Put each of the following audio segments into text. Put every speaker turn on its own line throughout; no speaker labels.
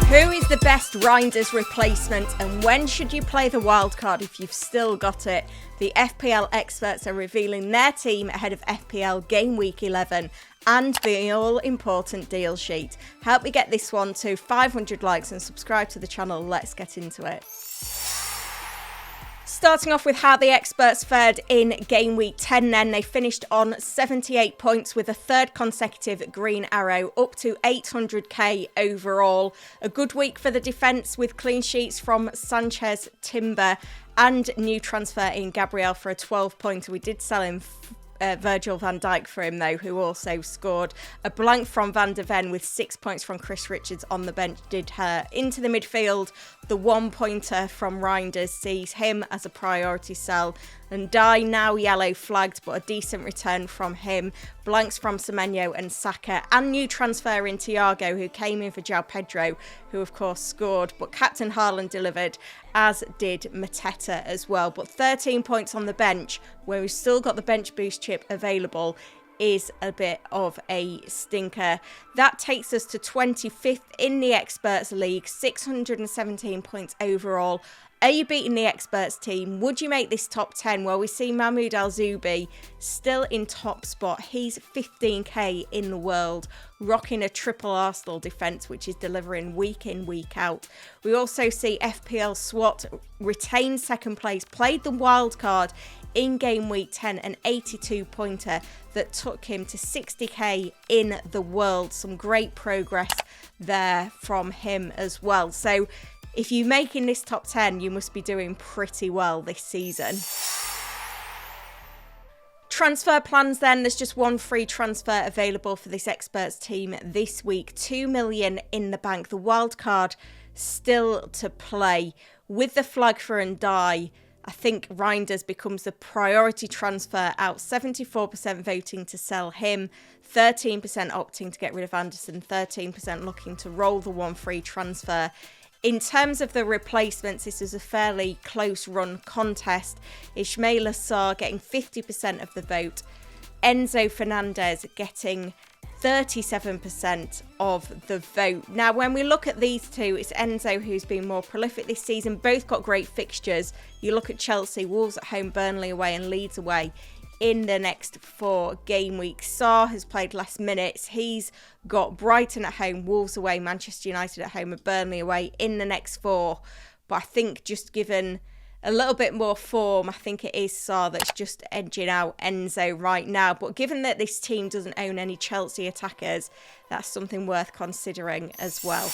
Who is the best Reinders replacement, and when should you play the wildcard if you've still got it? The FPL experts are revealing their team ahead of FPL Gameweek 11 and the all-important deal sheet. Help me get this one to 500 likes and subscribe to the channel. Let's get into it. Starting off with how the experts fared in Game Week 10 then, they finished on 78 points with a third consecutive green arrow, up to 800k overall. A good week for the defence with clean sheets from Sanchez, Timber and new transfer in Gabriel for a 12-pointer. We did sell him Virgil van Dijk for him though, who also scored. A blank from Van de Ven with 6 points from Chris Richards on the bench did her. Into the midfield, the 1-pointer from Reinders sees him as a priority sell. And Dye now yellow flagged, but a decent return from him. Blanks from Semenyo and Saka, and new transfer in Thiago, who came in for João Pedro, who of course scored. But Captain Haaland delivered, as did Mateta as well. But 13 points on the bench, where we've still got the bench boost chip available, is a bit of a stinker. That takes us to 25th in the Experts League, 617 points overall. Are you beating the Experts team? Would you make this top 10? Well, we see Mahmoud Al-Zubi still in top spot. He's 15k in the world, rocking a triple Arsenal defence, which is delivering week in, week out. We also see FPL SWAT retain second place, played the wild card in Game Week 10, an 82-pointer that took him to 60k in the world. Some great progress there from him as well. So if you're making this top 10, you must be doing pretty well this season. Transfer plans then, there's just one free transfer available for this experts team this week. 2 million in the bank. The wild card still to play. With the flag for Ndai, I think Reinders becomes the priority transfer out. 74% voting to sell him, 13% opting to get rid of Anderson, 13% looking to roll the one free transfer. In terms of the replacements, this is a fairly close run contest. Ismaila Sarr getting 50% of the vote. Enzo Fernandez getting 37% of the vote. Now, when we look at these two, it's Enzo who's been more prolific this season. Both got great fixtures. You look at Chelsea, Wolves at home, Burnley away and Leeds away in the next 4 game weeks. Sarr has played less minutes. He's got Brighton at home, Wolves away, Manchester United at home and Burnley away in the next 4. But I think just given a little bit more form, I think it is Sarr that's just edging out Enzo right now. But given that this team doesn't own any Chelsea attackers, that's something worth considering as well.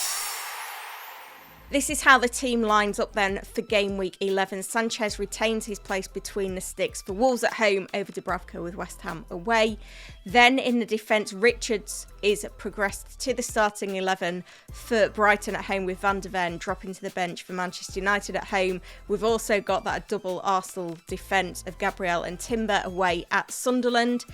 This is how the team lines up then for Game Week 11. Sanchez retains his place between the sticks for Wolves at home over Dubravka with West Ham away. Then in the defence, Richards is progressed to the starting 11 for Brighton at home with Van de Ven dropping to the bench for Manchester United at home. We've also got that double Arsenal defence of Gabriel and Timber away at Sunderland.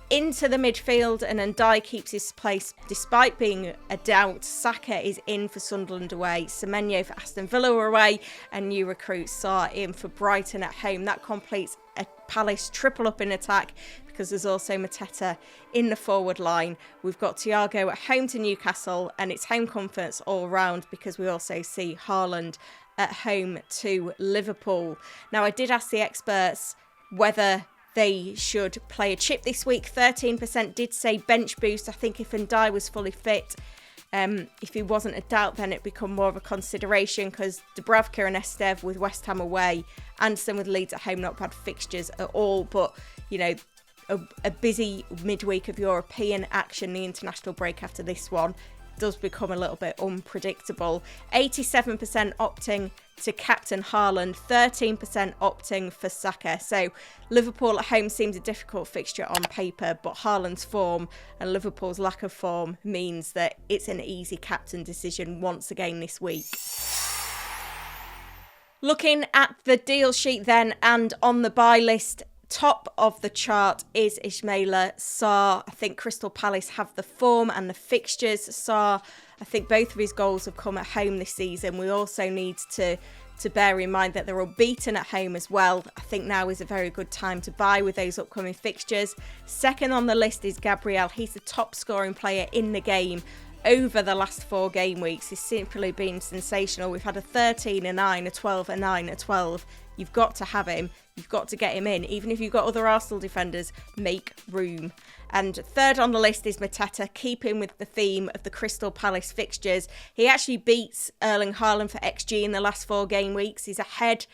Into the midfield, and Ndai keeps his place despite being a doubt. Saka is in for Sunderland away, Semenyo for Aston Villa away, and new recruit Sarr in for Brighton at home. That completes a Palace triple up in attack because there's also Mateta in the forward line. We've got Thiago at home to Newcastle, and it's home comforts all round because we also see Haaland at home to Liverpool. Now, I did ask the experts whether they should play a chip this week. 13% did say bench boost. I think if Ndai was fully fit, if he wasn't a doubt, then it'd become more of a consideration because Dubravka and Estev with West Ham away, Anderson with Leeds at home, not bad fixtures at all. But, you know, a busy midweek of European action, the international break after this one does become a little bit unpredictable. 87% opting to captain Haaland, 13% opting for Saka. So Liverpool at home seems a difficult fixture on paper, but Haaland's form and Liverpool's lack of form means that it's an easy captain decision once again this week. Looking at the deal sheet then, and on the buy list, top of the chart is Ismaila Sarr. I think Crystal Palace have the form and the fixtures. Sarr, I think both of his goals have come at home this season. We also need to to bear in mind that they're unbeaten at home as well. I think now is a very good time to buy with those upcoming fixtures. Second on the list is Gabriel. He's the top scoring player in the game over the last 4 game weeks. He's simply been sensational. We've had a 13, a 9, a 12, a 9, a 12. You've got to have him. You've got to get him in. Even if you've got other Arsenal defenders, make room. And third on the list is Mateta, keeping with the theme of the Crystal Palace fixtures. He actually beats Erling Haaland for XG in the last 4 game weeks. He's ahead.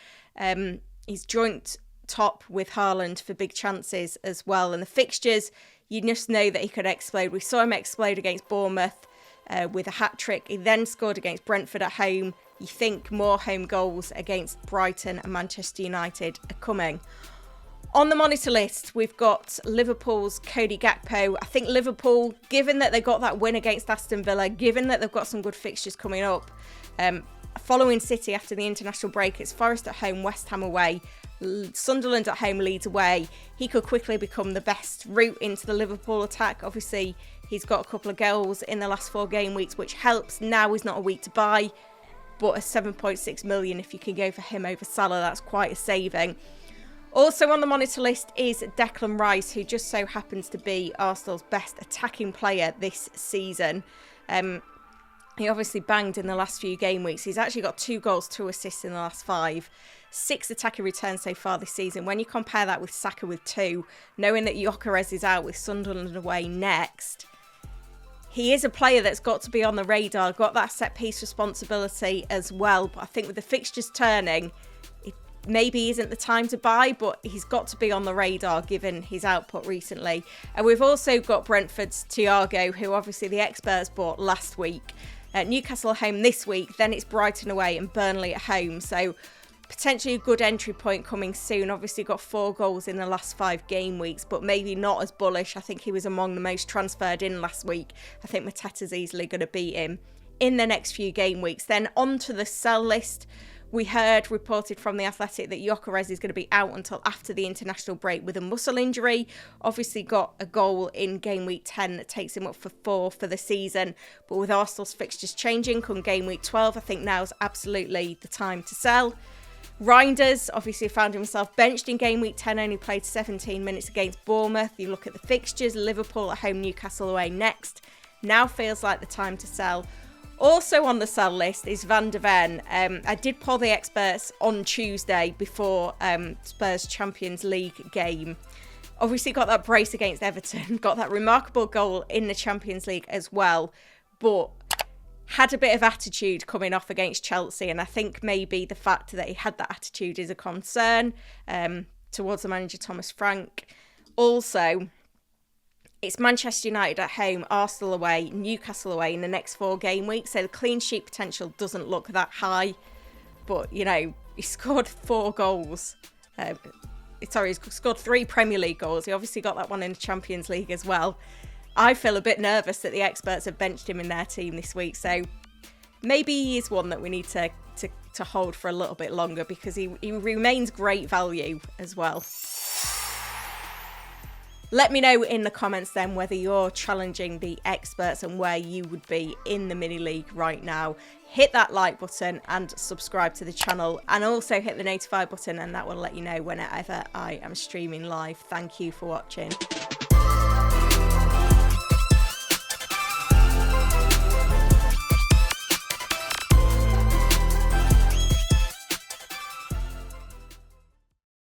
He's joint top with Haaland for big chances as well. And the fixtures, you just know that he could explode. We saw him explode against Bournemouth with a hat-trick. He then scored against Brentford at home. You think more home goals against Brighton and Manchester United are coming. On the monitor list, we've got Liverpool's Cody Gakpo. I think Liverpool, given that they got that win against Aston Villa, given that they've got some good fixtures coming up, following City after the international break, it's Forest at home, West Ham away, Sunderland at home, Leeds away. He could quickly become the best route into the Liverpool attack. Obviously, he's got a couple of goals in the last 4 game weeks, which helps. Now is not a week to buy, but a 7.6 million, if you can go for him over Salah, that's quite a saving. Also on the monitor list is Declan Rice, who just so happens to be Arsenal's best attacking player this season. He obviously banged in the last few game weeks. He's actually got 2 goals, 2 assists in the last 5. 6 attacking returns so far this season. When you compare that with Saka with 2, knowing that Gyökeres is out with Sunderland away next, he is a player that's got to be on the radar, got that set-piece responsibility as well. But I think with the fixtures turning, it maybe isn't the time to buy, but he's got to be on the radar given his output recently. And we've also got Brentford's Thiago, who obviously the experts bought last week. Newcastle home this week, then it's Brighton away and Burnley at home. So potentially a good entry point coming soon. Obviously got 4 goals in the last 5 game weeks, but maybe not as bullish. I think he was among the most transferred in last week. I think Mateta's easily going to beat him in the next few game weeks. Then on to the sell list. We heard reported from The Athletic that Gyökeres is going to be out until after the international break with a muscle injury. Obviously got a goal in game week 10 that takes him up for 4 for the season. But with Arsenal's fixtures changing come game week 12, I think now's absolutely the time to sell. Reinders obviously found himself benched in game week 10, only played 17 minutes against Bournemouth. You look at the fixtures, Liverpool at home, Newcastle away next. Now feels like the time to sell. Also on the sell list is Van de Ven. I did poll the experts on Tuesday before Spurs Champions League game. Obviously got that brace against Everton, got that remarkable goal in the Champions League as well, but had a bit of attitude coming off against Chelsea, and I think maybe the fact that he had that attitude is a concern towards the manager Thomas Frank. Also, it's Manchester United at home, Arsenal away, Newcastle away in the next 4 game weeks, so the clean sheet potential doesn't look that high. But, you know, he scored 4 goals. He's scored 3 Premier League goals. He obviously got that one in the Champions League as well. I feel a bit nervous that the experts have benched him in their team this week, so maybe he is one that we need to hold for a little bit longer because he remains great value as well. Let me know in the comments then whether you're challenging the experts and where you would be in the mini league right now. Hit that like button and subscribe to the channel, and also hit the notify button, and that will let you know whenever I am streaming live. Thank you for watching.